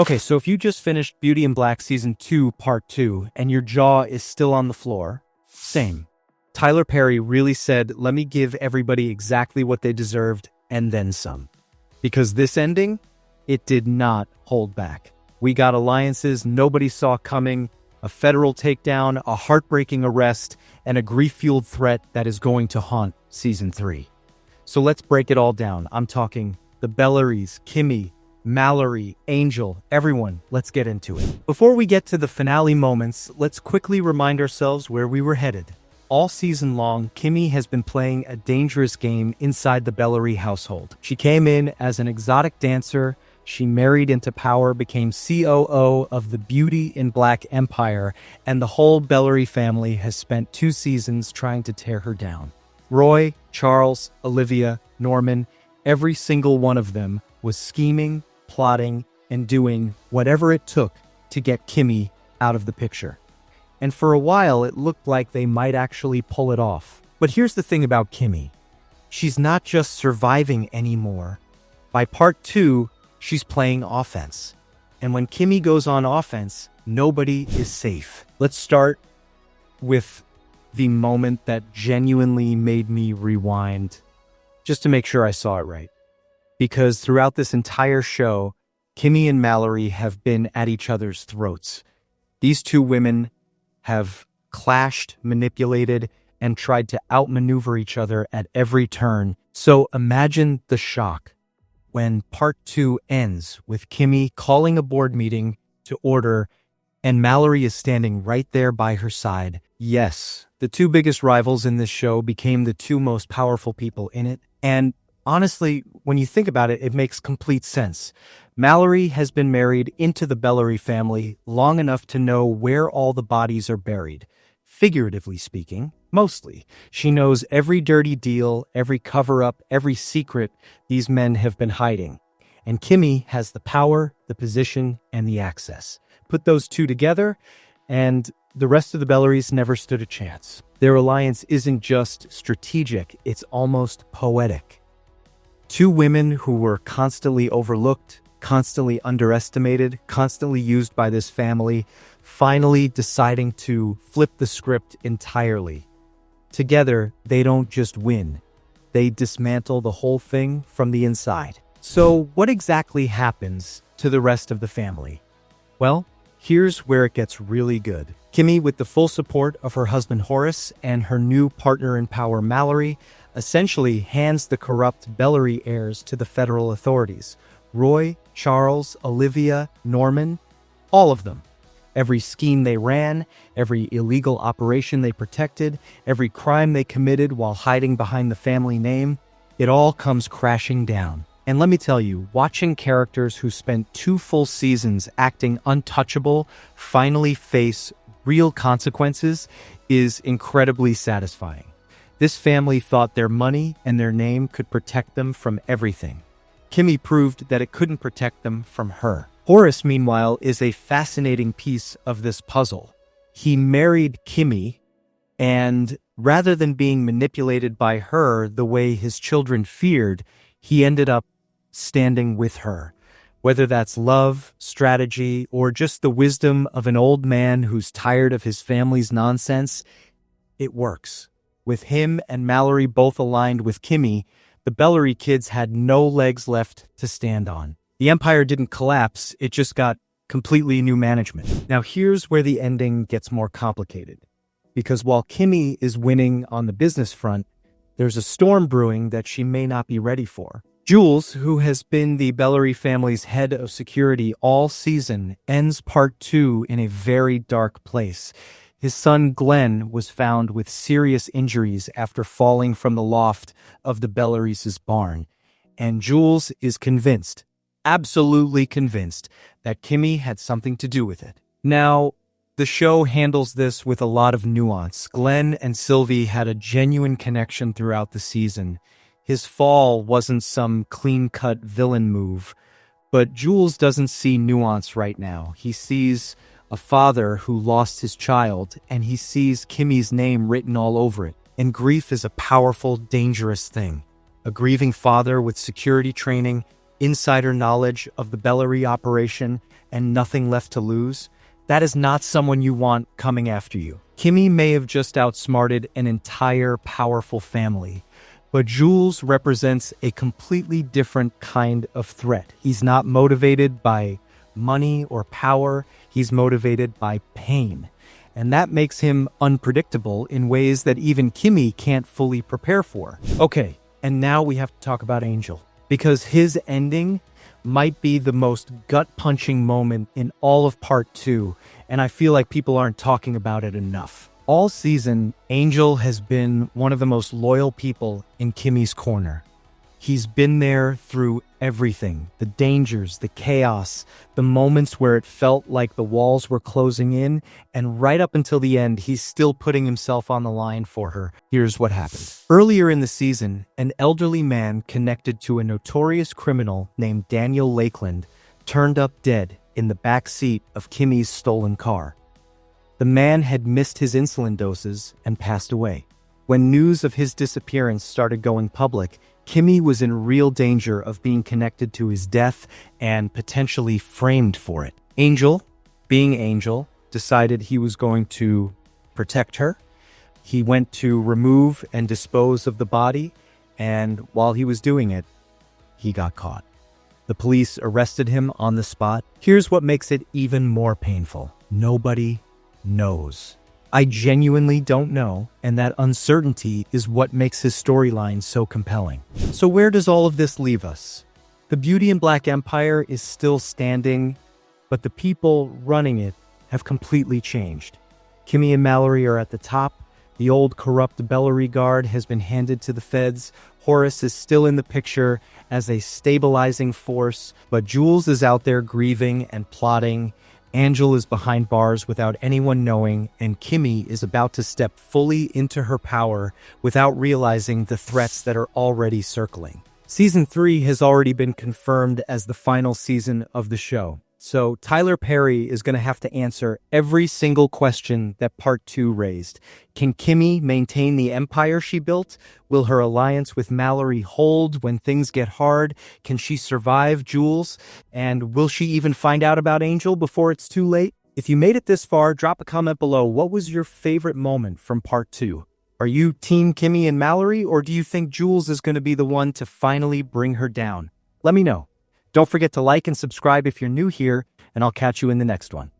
Okay, so if you just finished Beauty in Black Season 2, Part 2, and your jaw is still on the floor, same. Tyler Perry really said, let me give everybody exactly what they deserved, and then some. Because this ending, it did not hold back. We got alliances nobody saw coming, a federal takedown, a heartbreaking arrest, and a grief-fueled threat that is going to haunt Season 3. So let's break it all down. I'm talking the Bellaries, Kimmie, Mallory, Angel, everyone, let's get into it. Before we get to the finale moments, let's quickly remind ourselves where we were headed. All season long, Kimmie has been playing a dangerous game inside the Bellarie household. She came in as an exotic dancer, she married into power, became COO of the Beauty in Black empire, and the whole Bellarie family has spent 2 seasons trying to tear her down. Roy, Charles, Olivia, Norman, every single one of them was scheming, plotting, and doing whatever it took to get Kimmie out of the picture. And for a while, it looked like they might actually pull it off. But here's the thing about Kimmie. She's not just surviving anymore. By Part 2, she's playing offense. And when Kimmie goes on offense, nobody is safe. Let's start with the moment that genuinely made me rewind, just to make sure I saw it right. Because throughout this entire show, Kimmie and Mallory have been at each other's throats. These 2 women have clashed, manipulated, and tried to outmaneuver each other at every turn. So imagine the shock when Part 2 ends with Kimmie calling a board meeting to order, and Mallory is standing right there by her side. Yes, the 2 biggest rivals in this show became the 2 most powerful people in it, and honestly, when you think about it, it makes complete sense. Mallory has been married into the Bellarie family long enough to know where all the bodies are buried. Figuratively speaking, mostly. She knows every dirty deal, every cover-up, every secret these men have been hiding. And Kimmie has the power, the position, and the access. Put those 2 together, and the rest of the Bellaries never stood a chance. Their alliance isn't just strategic, it's almost poetic. 2 women who were constantly overlooked, constantly underestimated, constantly used by this family, finally deciding to flip the script entirely. Together, they don't just win. They dismantle the whole thing from the inside. So what exactly happens to the rest of the family? Well, here's where it gets really good. Kimmie, with the full support of her husband Horace and her new partner in power Mallory, essentially hands the corrupt Bellarie heirs to the federal authorities. Roy, Charles, Olivia, Norman, all of them. Every scheme they ran, every illegal operation they protected, every crime they committed while hiding behind the family name, it all comes crashing down. And let me tell you, watching characters who spent 2 full seasons acting untouchable finally face real consequences is incredibly satisfying. This family thought their money and their name could protect them from everything. Kimmie proved that it couldn't protect them from her. Horace, meanwhile, is a fascinating piece of this puzzle. He married Kimmie, and rather than being manipulated by her the way his children feared, he ended up standing with her. Whether that's love, strategy, or just the wisdom of an old man who's tired of his family's nonsense, it works. With him and Mallory both aligned with Kimmie, the Bellarie kids had no legs left to stand on. The empire didn't collapse, it just got completely new management. Now here's where the ending gets more complicated. Because while Kimmie is winning on the business front, there's a storm brewing that she may not be ready for. Jules, who has been the Bellarie family's head of security all season, ends Part 2 in a very dark place. His son Glen was found with serious injuries after falling from the loft of the Bellaries' barn. And Jules is convinced, absolutely convinced, that Kimmie had something to do with it. Now, the show handles this with a lot of nuance. Glen and Sylvie had a genuine connection throughout the season. His fall wasn't some clean-cut villain move, but Jules doesn't see nuance right now. He sees a father who lost his child, and he sees Kimmie's name written all over it. And grief is a powerful, dangerous thing. A grieving father with security training, insider knowledge of the Bellarie operation, and nothing left to lose, that is not someone you want coming after you. Kimmie may have just outsmarted an entire powerful family, but Jules represents a completely different kind of threat. He's not motivated by money or power, he's motivated by pain. And that makes him unpredictable in ways that even Kimmie can't fully prepare for. Okay, and now we have to talk about Angel, because his ending might be the most gut-punching moment in all of part 2, and I feel like people aren't talking about it enough. All season, Angel has been one of the most loyal people in Kimmie's corner. He's been there through everything, the dangers, the chaos, the moments where it felt like the walls were closing in, and right up until the end, he's still putting himself on the line for her. Here's what happened. Earlier in the season, an elderly man connected to a notorious criminal named Daniel Lakeland turned up dead in the back seat of Kimmie's stolen car. The man had missed his insulin doses and passed away. When news of his disappearance started going public, Kimmie was in real danger of being connected to his death and potentially framed for it. Angel, being Angel, decided he was going to protect her. He went to remove and dispose of the body, and while he was doing it, he got caught. The police arrested him on the spot. Here's what makes it even more painful. Nobody knows. I genuinely don't know, and that uncertainty is what makes his storyline so compelling. So where does all of this leave us? The Beauty and Black Empire is still standing, but the people running it have completely changed. Kimmie and Mallory are at the top. The old corrupt Bellarie guard has been handed to the feds. Horace is still in the picture as a stabilizing force, but Jules is out there grieving and plotting. Angel is behind bars without anyone knowing, and Kimmie is about to step fully into her power without realizing the threats that are already circling. Season 3 has already been confirmed as the final season of the show, so Tyler Perry is going to have to answer every single question that Part 2 raised. Can Kimmie maintain the empire she built? Will her alliance with Mallory hold when things get hard? Can she survive Jules? And will she even find out about Angel before it's too late? If you made it this far, drop a comment below. What was your favorite moment from Part 2? Are you Team Kimmie and Mallory, or do you think Jules is going to be the one to finally bring her down? Let me know. Don't forget to like and subscribe if you're new here, and I'll catch you in the next one.